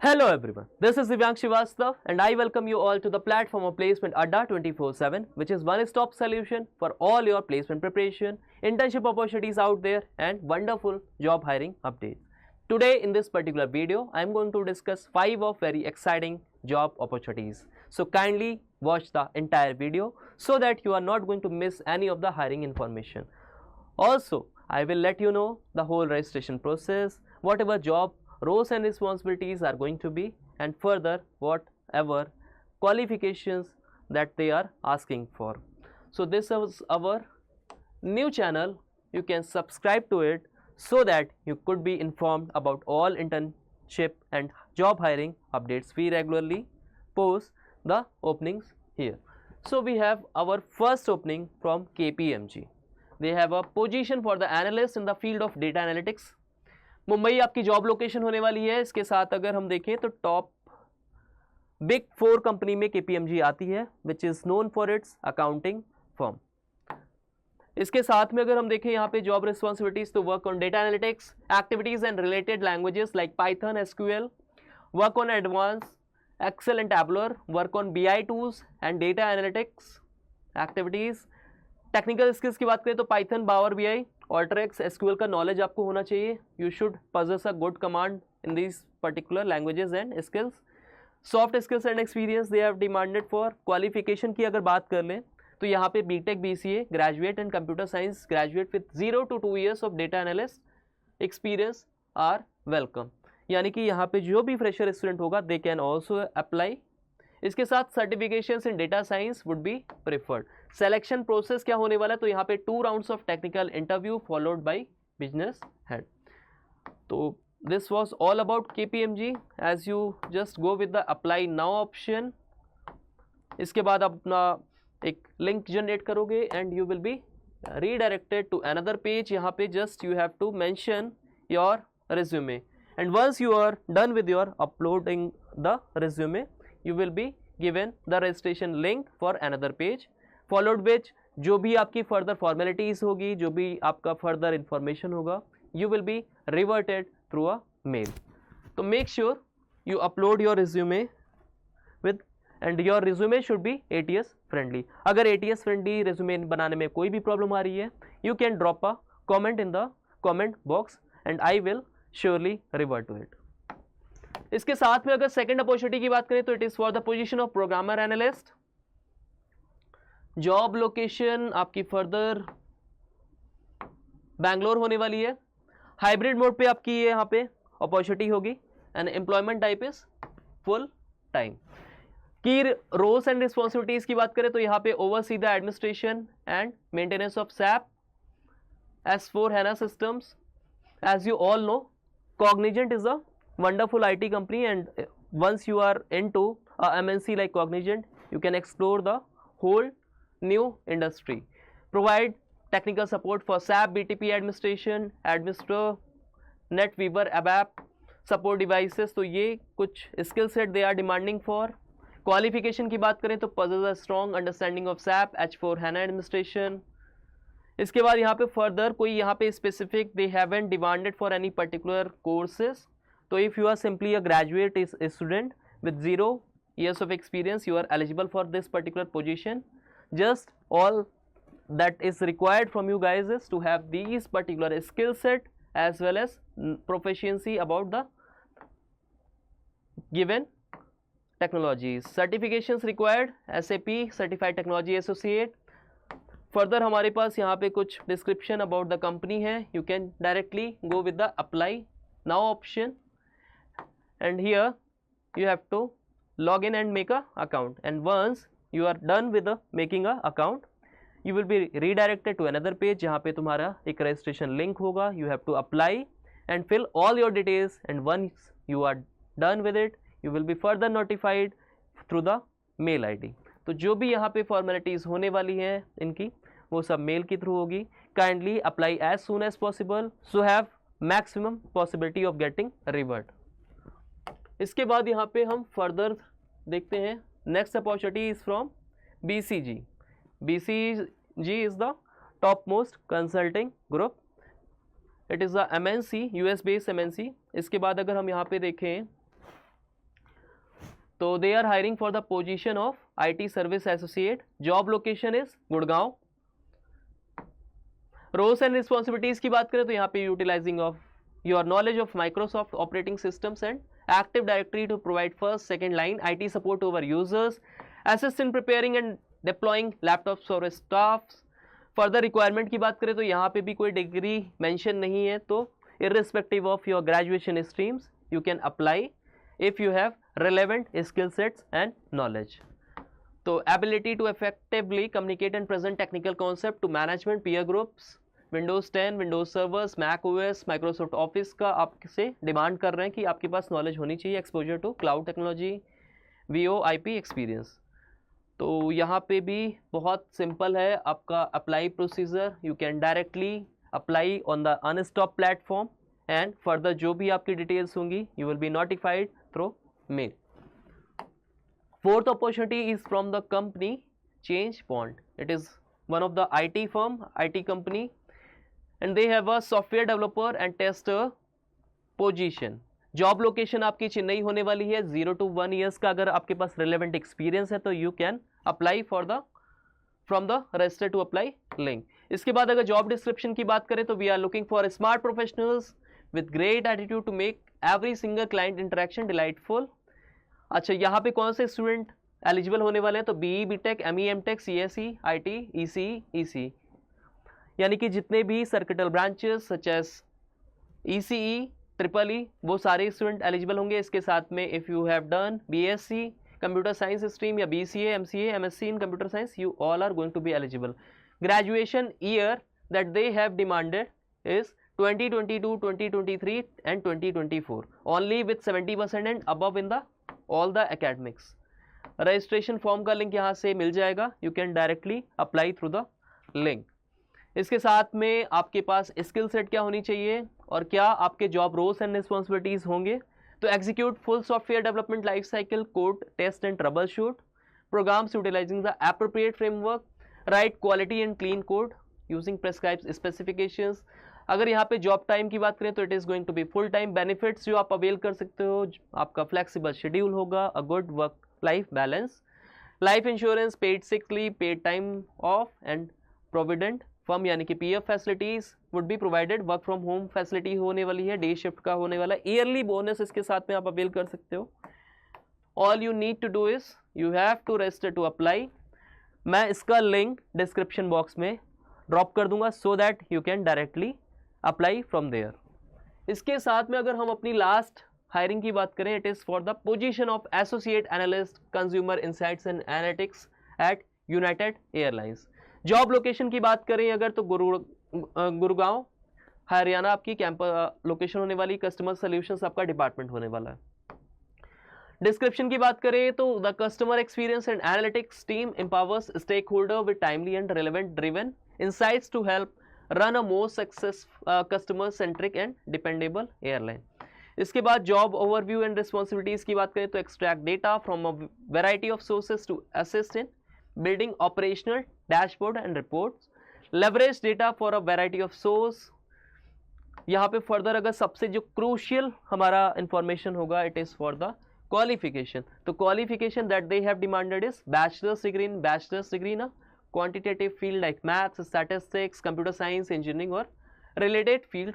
Hello everyone, this is Divyansh Srivastav and I welcome you all to the platform of Placement Adda 24/7, which is one-stop solution for all your placement preparation, internship opportunities out there and wonderful job hiring updates. Today in this particular video, I am going to discuss 5 of very exciting job opportunities. So kindly watch the entire video so that you are not going to miss any of the hiring information. Also, I will let you know the whole registration process, whatever job roles and responsibilities are going to be, and further whatever qualifications that they are asking for. So this is our new channel. You can subscribe to it so that you could be informed about all internship and job hiring updates. We regularly post the openings here. So we have our first opening from KPMG. They have a position for the analyst in the field of data analytics. Mumbai आपकी job location होने वाली है. इसके साथ अगर हम देखें तो टॉप बिग 4 कंपनी में KPMG आती है, which is known for its accounting firm. इसके साथ में अगर हम देखें यहाँ पे जॉब रिस्पॉन्सिबिलिटीज, तो work on data analytics activities and related languages like Python, SQL, work on advance Excel and tabular, work on BI tools and data analytics activities. Technical skills की बात करें तो Python, power BI, Alteryx, SQL का knowledge आपको होना चाहिए. You should possess a good command in these particular languages and skills. Soft skills and experience they have demanded for. Qualification की अगर बात कर लें तो यहाँ पे BTech, BCA graduate and computer science graduate with 0 to 2 years of data analyst experience are welcome. यानी कि यहाँ पे जो भी फ्रेशर स्टूडेंट होगा दे कैन ऑल्सो अप्लाई. इसके साथ certifications in data science would be preferred. Selection process क्या होने वाला है, तो यहाँ पे 2 rounds of technical interview followed by business head. तो this was all about KPMG. As you just go with the apply now option, इसके बाद आप अपना एक लिंक जनरेट करोगे and you will be redirected to another page. यहाँ पे just you have to mention your resume, and once you are done with your uploading the resume, you will be given the registration link for another page, followed which जो भी आपकी further formalities होगी, जो भी आपका further information होगा, you will be reverted through a mail. तो make sure you upload your resume with, and your resume should be ATS friendly. अगर ATS friendly resume बनाने में कोई भी प्रॉब्लम आ रही है, you can drop a comment in the comment box and I will surely revert to it. इसके साथ में अगर सेकंड अपॉर्चुनिटी की बात करें तो it is for the position of programmer analyst. Job location आपकी फर्दर बैंगलोर होने वाली है. हाइब्रिड मोड पे आपकी ये यहाँ पे अपॉर्चुनिटी होगी and employment type is full time. की रोल्स एंड रिस्पॉन्सिबिलिटीज की बात करें तो यहाँ पे oversee the administration and maintenance of SAP S/4HANA systems. As you all know, Cognizant is a wonderful IT company, and once you are into a MNC like Cognizant, you can explore the whole new industry. Provide technical support for SAP BTP administration, administer NetWeaver ABAP support devices. तो ये कुछ skill set they are demanding for. Qualification की बात करें तो possess a strong understanding of SAP H/4HANA administration. इसके बाद यहाँ पे फर्दर कोई यहाँ पे specific they haven't demanded for any particular courses. तो if you are simply a graduate student with 0 years of experience, you are eligible for this particular position. Just all that is required from you guys is to have these particular skill set as well as proficiency about the given technologies. Certifications required, SAP Certified Technology Associate. Further हमारे पास यहाँ पे कुछ description about the company है. You can directly go with the apply now option and here you have to log in and make a account. And once you are done with making a account, you will be redirected to another page जहाँ पे तुम्हारा एक registration link होगा. You have to apply and fill all your details, and once you are done with it, you will be further notified through the mail ID. तो जो भी यहाँ पे फॉर्मेलिटीज़ होने वाली हैं इनकी, वो सब मेल के थ्रू होगी. Kindly apply as soon as possible so have maximum possibility of getting revert. इसके बाद यहाँ पे हम फर्दर देखते हैं. Next opportunity is from BCG. BCG is the top most consulting group. It is a MNC, US based MNC. इसके बाद अगर हम यहाँ पे देखें तो they are hiring for the position of IT service associate, job location is Gurgaon. Roles and responsibilities की बात करें तो यहाँ पे utilizing of your knowledge of Microsoft operating systems and active directory to provide first second line IT support over users, assist in preparing and deploying laptops और staffs. Further requirement की बात करें तो यहाँ पे भी कोई डिग्री मेंशन नहीं है, तो irrespective of your graduation streams you can apply if you have relevant skill sets and knowledge. तो ability to effectively communicate and present technical concept to management, peer groups, Windows 10, Windows servers, Mac OS, Microsoft Office का आपसे demand कर रहे हैं कि आपके पास knowledge होनी चाहिए, exposure to cloud technology, VoIP experience. तो यहाँ पे भी बहुत सिंपल है आपका apply procedure, you can directly apply on the Unstop platform and further जो भी आपकी डिटेल्स होंगी you will be notified through mail. Fourth opportunity is from the company Change Point, it is one of the IT firm, IT company, and they have a software developer and tester position. Job location आपकी चेन्नई होने वाली है। 0 to 1 years का अगर आपके पास relevant experience है तो you can apply for the from the register to apply link. इसके बाद अगर जॉब डिस्क्रिप्शन की बात करें तो we are looking for smart professionals with great attitude to make every single client interaction delightful. अच्छा, यहाँ पे कौन से स्टूडेंट एलिजिबल होने वाले हैं? तो BE BTech ME MTech CSE IT ECE EC, यानी कि जितने भी circuital branches such as ECE EEE वो सारे स्टूडेंट एलिजिबल होंगे। इसके साथ में if you have done BSc computer science stream या BCA MCA MSc in computer science, you all are going to be eligible. Graduation year that they have demanded is 2022, 2023 and 2024 only with 70% and above in the all the academics। Registration form का link यहाँ से मिल जाएगा, you can directly apply through the link. इसके साथ में आपके पास skill set क्या होनी चाहिए और क्या आपके जॉब रोल्स एंड रिस्पॉन्सिबिलिटीज होंगे? तो execute full software development life cycle, code test and troubleshoot, programs utilizing the appropriate framework, write quality and clean code using prescribed specifications. अगर यहाँ पे जॉब टाइम की बात करें तो it is going to be full time. Benefits जो आप avail कर सकते हो, आपका फ्लेक्सिबल शेड्यूल होगा, a good work life balance, life insurance, paid sick leave, paid time of and provident firm यानी कि PF facilities would be provided, work from home facility होने वाली है, डे शिफ्ट का होने वाला है, ईयरली बोनस इसके साथ में आप अवेल कर सकते हो। All you need to do is you have to register to apply. मैं इसका लिंक डिस्क्रिप्शन बॉक्स में ड्रॉप कर दूंगा so that you can directly apply from there. इसके साथ में अगर हम अपनी लास्ट हायरिंग की बात करें, it is for the position of associate analyst consumer insights and analytics at United Airlines. Job location की बात करें अगर तो गुरुगांव हरियाणा आपकी कैंपस लोकेशन होने वाली, कस्टमर सॉल्यूशंस आपका डिपार्टमेंट होने वाला है। डिस्क्रिप्शन की बात करें तो the customer experience and analytics team empowers stakeholder with timely and relevant driven insights to help run a more customer centric and dependable airline। इसके बाद जॉब ओवरव्यू एंड रिस्पॉन्सिबिलिटीज की बात करें तो extract data from a variety of sources to assist in building operational dashboard and reports, leverage data for a variety of source. यहाँ पे further अगर सबसे जो क्रूशियल हमारा इंफॉर्मेशन होगा it is for the qualification. तो qualification that they have demanded is bachelor's degree in quantitative field like maths, statistics, computer science, engineering और related field।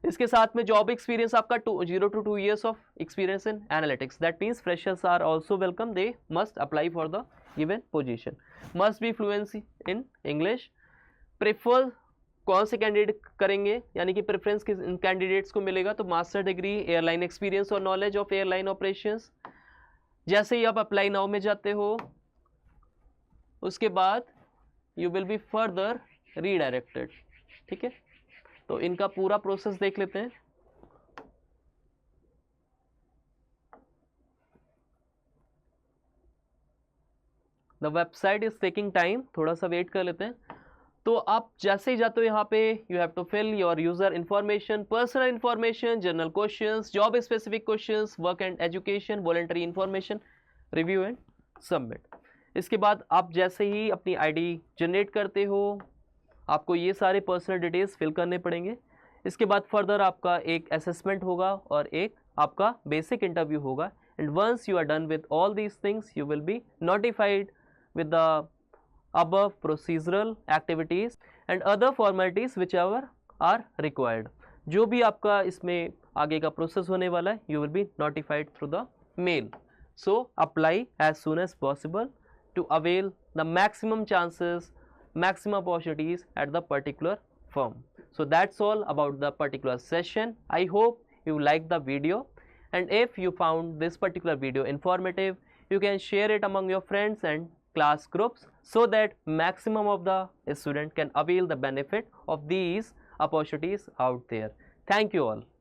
इसके साथ में जॉब एक्सपीरियंस आपका 0 to 2 years of experience in analytics, that means freshers are also welcome, they must apply for the given position, must be fluency in English। prefer कौन से candidate करेंगे यानी कि प्रेफरेंस किस कैंडिडेट्स को मिलेगा? तो मास्टर डिग्री, एयरलाइन एक्सपीरियंस और नॉलेज ऑफ एयरलाइन ऑपरेशंस। जैसे ही आप अप्लाई नाउ में जाते हो उसके बाद you will be further redirected. ठीक है, तो इनका पूरा प्रोसेस देख लेते हैं। The website is taking time, थोड़ा सा वेट कर लेते हैं। तो आप जैसे ही जाते हो यहाँ पे you have to fill your user information, personal information, general questions, job specific questions, work and education, voluntary information, review and submit. इसके बाद आप जैसे ही अपनी आईडी जनरेट करते हो आपको ये सारे पर्सनल डिटेल्स फिल करने पड़ेंगे। इसके बाद फर्दर आपका एक असेसमेंट होगा और एक आपका बेसिक इंटरव्यू होगा and once you are done with all these things, you will be notified with the above procedural activities and other formalities whichever are required. जो भी आपका इसमें आगे का प्रोसेस होने वाला है, you will be notified through the mail. So apply as soon as possible to avail the maximum chances, maximum opportunities at the particular firm. So that's all about the particular session. I hope you liked the video, and if you found this particular video informative, you can share it among your friends and class groups so that maximum of the student can avail the benefit of these opportunities out there. Thank you all.